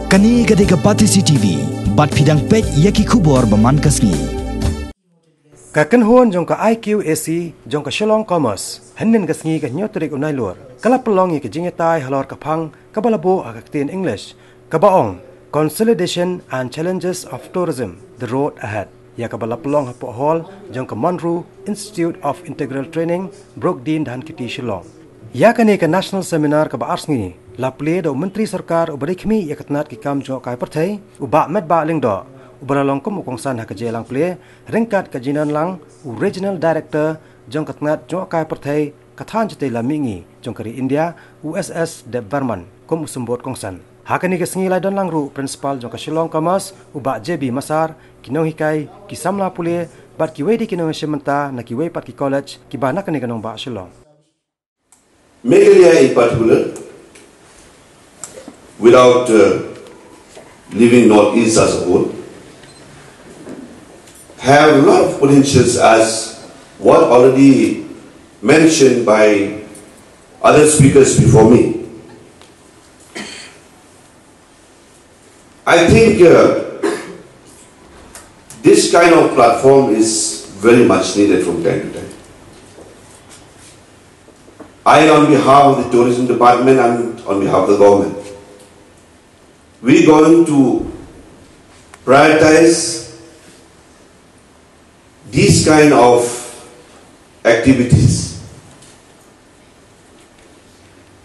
Kani gadega Pyrthei TV, bat pidang pej yaki kubor baman kasni. Kakan huan Jnggohkai IQAC Jong Shillong commerce henin kasni ka nyotrik unai lur. Kala pelongi ke Ïatai Halor kapang kabalabo akaktin English. Kabaong Consolidation and Challenges of Tourism, the Road Ahead. Ya kabala pelong hapo hall Jong Manru Institute of Integral Training Brokdin dan Kiti Shillong. Ya kani ke national seminar ka baarsngi la ple do menteri sarkar ubarikmi yakatnat ki kam Jngohkai Pyrthei uba med ba ling do ubalalong kum ukongsan ha kejelang ple ringkat kajinan lang regional director jong katnat Jngohkai Pyrthei kathan jete la mingi jong kari India USS de Barman kum usumbot kongsan ha kani ke sngi lai don lang ru principal jong ka Shillong commerce uba JB Masar Jngohkai ki samla pule bat ki wedi ki no sementa na ki we pat ki college ki bana kani kanong ba Shillong. Meghalaya in particular, without leaving Northeast as a whole, have a lot of potentials as what already mentioned by other speakers before me. I think this kind of platform is very much needed from time to time. I, on behalf of the tourism department and on behalf of the government, we're going to prioritize these kind of activities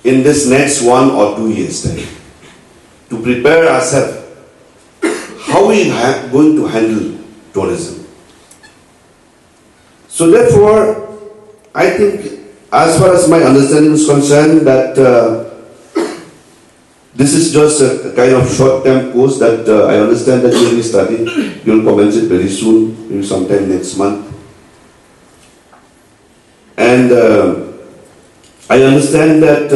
in this next 1 or 2 years time to prepare ourselves how we are going to handle tourism. So therefore, I think, as far as my understanding is concerned, that this is just a kind of short-term course that I understand that you will be studying. You will commence it very soon, maybe sometime next month. And I understand that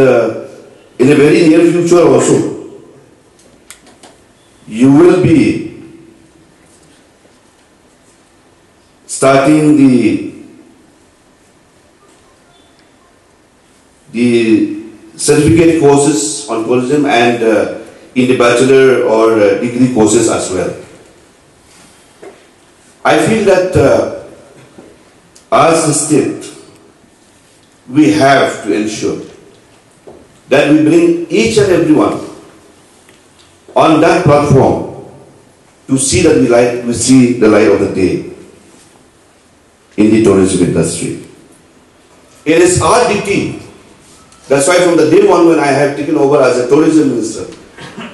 in a very near future also, you will be starting the certificate courses on tourism and in the bachelor or degree courses as well. I feel that as a state, we have to ensure that we bring each and everyone on that platform to see that we see the light of the day in the tourism industry. It is our duty. That's why from the day one when I have taken over as a tourism minister,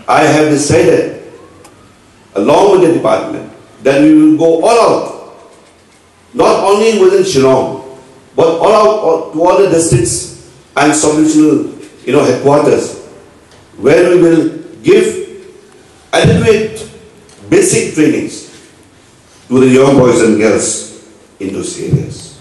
I have decided, along with the department, that we will go all out, not only within Shillong, but all out to all the districts and sub-regional headquarters, where we will give adequate basic trainings to the young boys and girls in those areas.